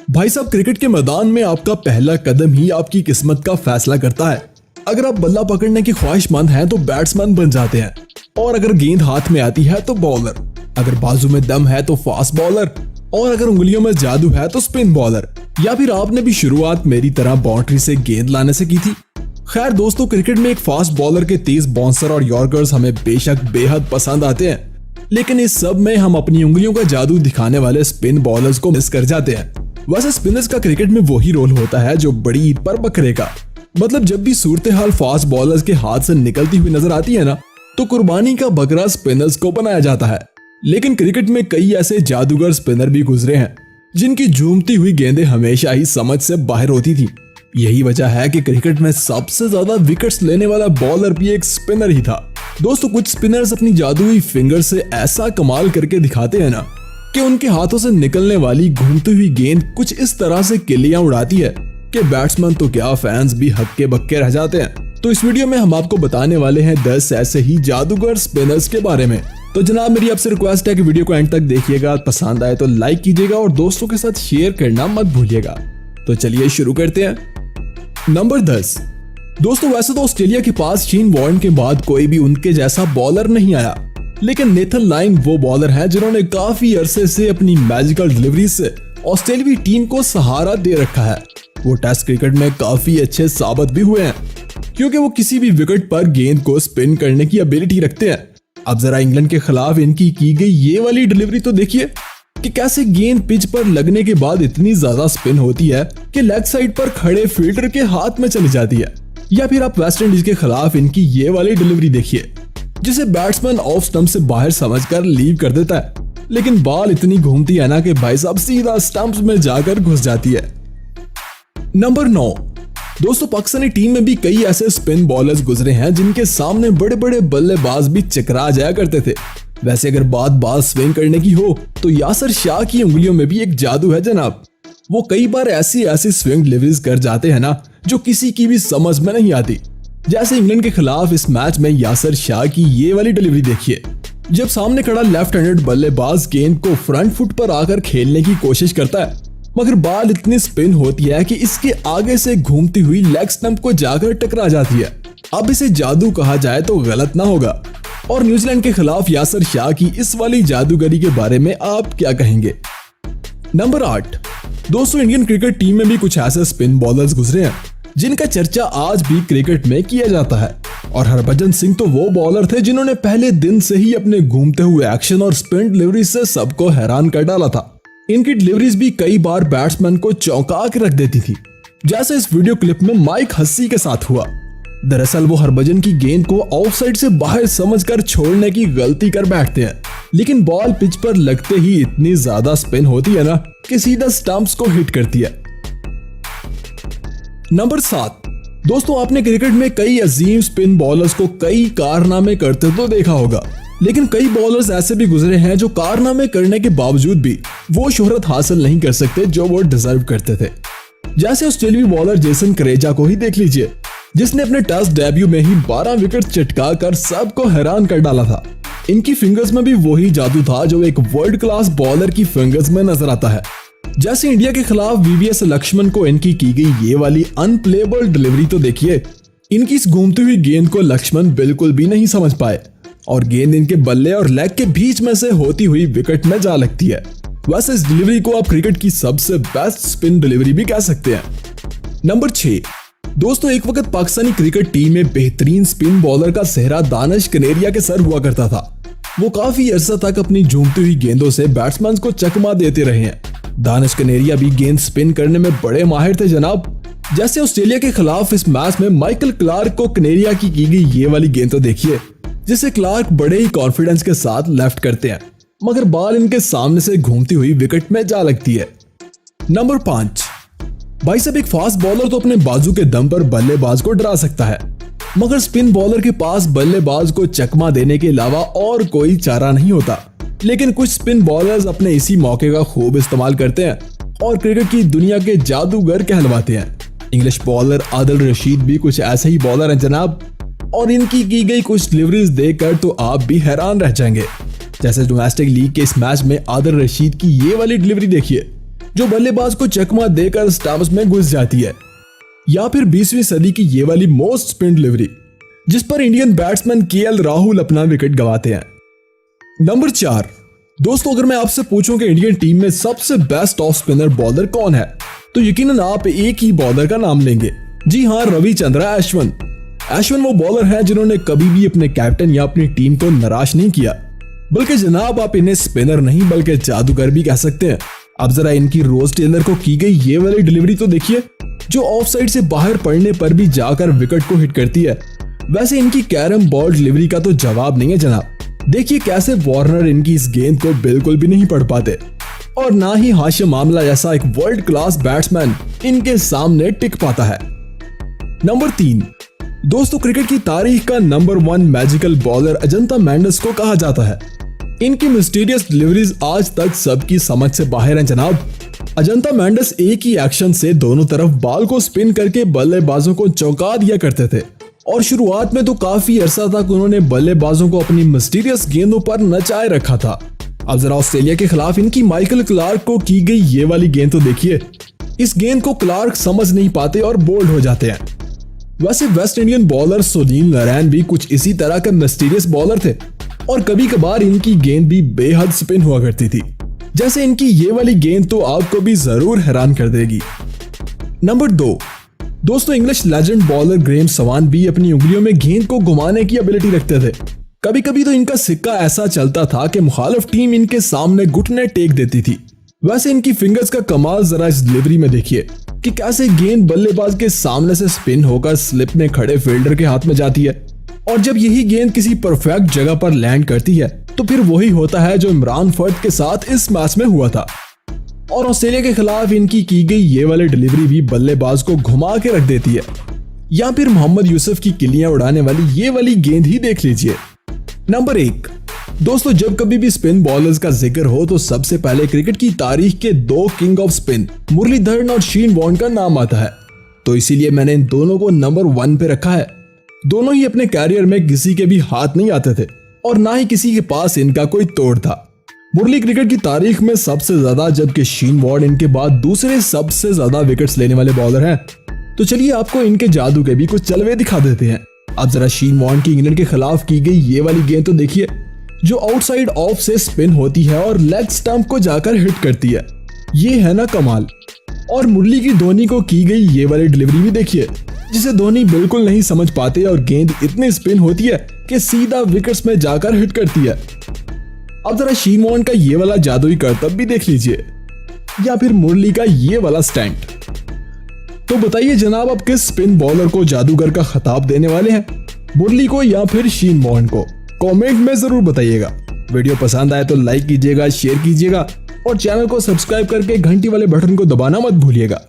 भाई साहब, क्रिकेट के मैदान में आपका पहला कदम ही आपकी किस्मत का फैसला करता है। अगर आप बल्ला पकड़ने की ख्वाहिशमंद हैं तो बैट्समैन बन जाते हैं, और अगर गेंद हाथ में आती है तो बॉलर, अगर बाजू में दम है तो फास्ट बॉलर, और अगर उंगलियों में जादू है तो स्पिन बॉलर। या फिर आपने भी शुरुआत मेरी तरह बाउंड्री से गेंद लाने से की थी। खैर दोस्तों, क्रिकेट में एक फास्ट बॉलर के तेज बाउंसर और यॉर्कर्स हमें बेशक बेहद पसंद आते हैं, लेकिन इस सब में हम अपनी उंगलियों का जादू दिखाने वाले स्पिन बॉलर्स को मिस कर जाते हैं। वैसे स्पिनर्स का क्रिकेट में वही रोल होता है जो बड़ी ईद पर बकरे का। मतलब जब भी सूरत हाल फास्ट बॉलर्स के हाथ से निकलती हुई नजर आती है ना, तो कुर्बानी का बकरा स्पिनर्स को बनाया जाता है। लेकिन क्रिकेट में कई ऐसे जादूगर स्पिनर भी गुजरे हैं जिनकी झूमती हुई गेंदें हमेशा ही समझ से बाहर होती थी। यही वजह है कि क्रिकेट में सबसे ज्यादा विकेट्स लेने वाला बॉलर भी एक स्पिनर ही था। दोस्तों, कुछ स्पिनर्स अपनी जादुई फिंगर से ऐसा कमाल करके दिखाते हैं ना कि उनके हाथों से निकलने वाली घूमती हुई गेंद कुछ इस तरह से किलियां उड़ाती है कि बैट्समैन तो क्या, फैंस भी हक्के बक्के रह जाते हैं। तो इस वीडियो में हम आपको बताने वाले हैं 10 ऐसे ही जादूगर स्पिनर्स के बारे में। तो जनाब, मेरी आपसे रिक्वेस्ट है कि वीडियो को एंड तक देखिएगा, पसंद आए तो लाइक कीजिएगा और दोस्तों के साथ शेयर करना मत भूलिएगा। तो चलिए शुरू करते हैं। नंबर 10। दोस्तों, वैसे तो ऑस्ट्रेलिया के पास शेन वॉर्न के बाद कोई भी उनके जैसा बॉलर नहीं आया, लेकिन नेथन लाइन वो बॉलर हैं जिन्होंने काफी अरसे से अपनी मैजिकल डिलीवरी से ऑस्ट्रेलियाई टीम को सहारा दे रखा है। वो टेस्ट क्रिकेट में काफी अच्छे साबित भी हुए हैं, क्योंकि वो किसी भी विकेट पर गेंद को स्पिन करने की एबिलिटी रखते हैं। अब जरा इंग्लैंड के खिलाफ इनकी की गई ये वाली डिलीवरी तो देखिए कि कैसे गेंद पिच पर लगने के बाद इतनी ज्यादा स्पिन होती है कि लेग साइड पर खड़े फील्डर के हाथ में चली जाती है। या फिर आप वेस्ट इंडीज के खिलाफ इनकी ये वाली डिलीवरी देखिए, जिसे बैट्समैन ऑफ स्टंप से बाहर समझकर लीव कर देता है, लेकिन बॉल इतनी घूमती है ना कि भाई साहब सीधा स्टंप्स में जाकर घुस जाती है। नंबर 9। दोस्तों, पाकिस्तानी टीम में भी कई ऐसे स्पिन बॉलर्स गुजरे हैं जिनके सामने बड़े बड़े बल्लेबाज भी चकरा जाया करते थे। वैसे अगर बात बॉल स्विंग करने की हो तो यासिर शाह की उंगलियों में भी एक जादू है जनाब। वो कई बार ऐसी स्विंग डिलीवरीज कर जाते हैं ना जो किसी की भी समझ में नहीं आती। जैसे इंग्लैंड के खिलाफ इस मैच में यासिर शाह की ये वाली डिलीवरी देखिए, जब सामने खड़ा लेफ्ट हैंडेड बल्लेबाज गेंद को फ्रंट फुट पर आकर खेलने की कोशिश करता है, मगर बॉल इतनी स्पिन होती है कि इसके आगे से घूमती हुई लेग स्टंप को जाकर टकरा जाती है। अब इसे जादू कहा जाए तो गलत ना होगा। और न्यूजीलैंड के खिलाफ यासिर शाह की इस वाली जादूगरी के बारे में आप क्या कहेंगे? नंबर 8। दोस्तों, इंडियन क्रिकेट टीम में भी कुछ ऐसे स्पिन बॉलर्स गुजरे हैं जिनका चर्चा आज भी क्रिकेट में किया जाता है। और हरभजन सिंह तो वो बॉलर थे जिन्होंने पहले दिन से ही अपने घूमते हुए एक्शन और स्पिन डिलीवरी से सबको हैरान कर डाला था। इनकी डिलीवरीज भी कई बार बैट्समैन को चौंका के रख देती थी, जैसे इस वीडियो क्लिप में माइक हस्सी के साथ हुआ। दरअसल वो हरभजन की गेंद को ऑफसाइड से बाहर समझकर छोड़ने की गलती कर बैठते हैं, लेकिन बॉल पिच पर लगते ही इतनी ज्यादा स्पिन होती है ना कि सीधा स्टंप्स को हिट करती है। नंबर 7। दोस्तों, आपने क्रिकेट में कई अजीम स्पिन बॉलर्स को कई कारनामे करते तो देखा होगा, लेकिन कई बॉलर्स ऐसे भी गुजरे हैं जो कारनामे करने के बावजूद भी वो शोहरत हासिल नहीं कर सकते जो वो डिजर्व करते थे। जैसे ऑस्ट्रेलियाई बॉलर जेसन क्रेजा को ही देख लीजिए, जिसने अपने टेस्ट डेब्यू में ही 12 विकेट चटका कर सबको हैरान कर डाला था। इनकी फिंगर्स में भी वही जादू था जो एक वर्ल्ड क्लास बॉलर की फिंगर्स में नजर आता है। जैसे इंडिया के खिलाफ वीवीएस लक्ष्मण को इनकी की गई ये वाली अनप्लेबल डिलीवरी तो देखिए, इनकी इस घूमती हुई गेंद को लक्ष्मण बिल्कुल भी नहीं समझ पाए और गेंद इनके बल्ले और लेग के बीच में से होती हुई विकेट में जा लगती है। वैसे इस डिलीवरी को आप क्रिकेट की सबसे बेस्ट स्पिन डिलीवरी भी कह सकते हैं। नंबर 6। दोस्तों, एक वक्त पाकिस्तानी क्रिकेट टीम में बेहतरीन स्पिन बॉलर का सेहरा दानिश कनेरिया के सर हुआ करता था। वो काफी अरसा तक अपनी झूमती हुई गेंदों से बैट्समैन को चकमा देते रहे हैं। दानिश कनेरिया भी गेंद स्पिन करने में बड़े माहिर थे जनाब। जैसे ऑस्ट्रेलिया के खिलाफ इस मैच में माइकल क्लार्क को कनेरिया की गई ये वाली गेंद तो देखिए, जिसे क्लार्क बड़े ही कॉन्फिडेंस के साथ लेफ्ट करते हैं, मगर बॉल इनके सामने से घूमती हुई विकेट में जा लगती है। नंबर 5। भाई साहब, एक फास्ट बॉलर तो अपने बाजू के दम पर बल्लेबाज को डरा सकता है, मगर स्पिन बॉलर के पास बल्लेबाज को चकमा देने के अलावा और कोई चारा नहीं होता। लेकिन कुछ स्पिन बॉलर्स अपने इसी मौके का खूब इस्तेमाल करते हैं और क्रिकेट की दुनिया के जादूगर कहलवाते हैं। इंग्लिश बॉलर आदिल रशीद भी कुछ ऐसे ही बॉलर हैं जनाब, और इनकी की गई कुछ डिलीवरीज देखकर तो आप भी हैरान रह जाएंगे। जैसे डोमेस्टिक लीग के इस मैच में आदिल रशीद की ये वाली डिलीवरी देखिए, जो बल्लेबाज को चकमा देकर स्टंप्स में घुस जाती है। या फिर 20वीं सदी की ये वाली मोस्ट स्पिन डिलीवरी जिस पर इंडियन बैट्समैन केएल राहुल अपना विकेट गंवाते हैं। नंबर 4, दोस्तों अगर मैं आपसे पूछूं कि इंडियन टीम में सबसे बेस्ट ऑफ स्पिनर बॉलर कौन है तो यकीनन आप एक ही बॉलर का नाम लेंगे। जी हाँ, रविचंद्रन अश्विन। अश्विन वो बॉलर है जिन्होंने कभी भी अपने कैप्टन या अपनी टीम को निराश नहीं किया, बल्कि जनाब आप इन्हें स्पिनर नहीं बल्कि जादूगर भी कह सकते हैं। अब जरा इनकी रोज टेलर को की गई ये वाली डिलीवरी तो देखिए, जो ऑफ साइड से बाहर पड़ने पर भी जाकर विकेट को हिट करती है। वैसे इनकी कैरम बॉल डिलीवरी का तो जवाब नहीं है जनाब। देखिए कैसे वार्नर इनकी इस गेंद को बिल्कुल भी नहीं पढ़ पाते और ना ही हाशिम आमला जैसा एक वर्ल्ड क्लास बैट्समैन इनके सामने टिक पाता है। नंबर 3, दोस्तों क्रिकेट की तारीख का number 1 magical bowler Ajanta Mendis को कहा जाता है। इनकी मिस्टीरियस डिलीवरीज आज तक सबकी समझ से बाहर हैं जनाब। अजंता मेंडिस एक ही एक्शन से दोनों तरफ बॉल को स्पिन करके बल्लेबाजों को चौंका दिया करते थे और शुरुआत में तो काफी अरसा तक उन्होंने बल्लेबाजों को अपनी मिस्टीरियस गेंदों पर नचाए रखा था। अब जरा ऑस्ट्रेलिया के खिलाफ इनकी माइकल क्लार्क को की गई ये वाली गेंद तो देखिए। इस गेंद को क्लार्क समझ नहीं पाते और बोल्ड हो जाते हैं। वैसे West Indian bowler Sunil Narayan भी कुछ इसी तरह के मिस्टीरियस बॉलर थे और कभी कभार इनकी गेंद भी बेहद स्पिन हुआ करती थी। जैसे इनकी ये वाली गेंद तो आपको भी जरूर हैरान कर देगी। नंबर 2, दोस्तों इंग्लिश लेजेंड बॉलर ग्रेम सवान भी अपनी उंगलियों में गेंद को घुमाने की एबिलिटी रखते थे। कभी कभी तो इनका सिक्का ऐसा चलता था कि मुखालिफ टीम इनके सामने घुटने टेक देती थी। वैसे इनकी फिंगर्स का कमाल जरा इस डिलीवरी में देखिए कि कैसे गेंद बल्लेबाज के सामने से स्पिन होकर स्लिप में खड़े फील्डर के हाथ में जाती है और जब यही गेंद किसी परफेक्ट जगह पर लैंड करती है तो फिर वही होता है जो इमरान फर्द के साथ इस मैच में हुआ था। और ऑस्ट्रेलिया के खिलाफ इनकी की गई ये वाली डिलीवरी भी बल्लेबाज को घुमा के रख देती है। या फिर मोहम्मद यूसुफ की किलियां उड़ाने वाली ये वाली गेंद ही देख लीजिए। नंबर 1, दोस्तों जब कभी भी स्पिन बॉलर्स का जिक्र हो तो सबसे पहले क्रिकेट की तारीख के 2 किंग ऑफ स्पिन मुरलीधरन और शेन वॉर्न का नाम आता है, तो इसीलिए मैंने इन दोनों को नंबर 1 पे रखा है। दोनों ही अपने कैरियर में किसी के भी हाथ नहीं आते थे और ना ही किसी के पास इनका कोई तोड़ था। मुरली क्रिकेट की तारीख में सबसे ज्यादा, जबकि शेन वॉर्न इनके बाद दूसरे सबसे ज्यादा विकेट्स लेने वाले बॉलर हैं। तो चलिए आपको इनके जादू के भी कुछ चलवे दिखा देते हैं। अब जरा शेन वॉर्न की इंग्लैंड के खिलाफ की गई ये वाली गेंद तो देखिए, जो आउटसाइड ऑफ से स्पिन होती है और लेग स्टंप को जाकर हिट करती है। ये है ना कमाल। और मुरली की धोनी को की गई ये वाली डिलीवरी भी देखिए, जिसे धोनी बिल्कुल नहीं समझ पाते और गेंद इतनी स्पिन होती है कि सीधा विकेट्स में जाकर हिट करती है। अब जरा शेन वॉर्न का ये वाला जादुई करतब भी देख लीजिए, या फिर मुरली का ये वाला स्टैंड। तो बताइए जनाब, आप किस स्पिन बॉलर को जादूगर का खिताब देने वाले हैं, मुरली को या फिर शेन वॉर्न को? कमेंट में जरूर बताइएगा। वीडियो पसंद आए तो लाइक कीजिएगा, शेयर कीजिएगा और चैनल को सब्सक्राइब करके घंटी वाले बटन को दबाना मत भूलिएगा।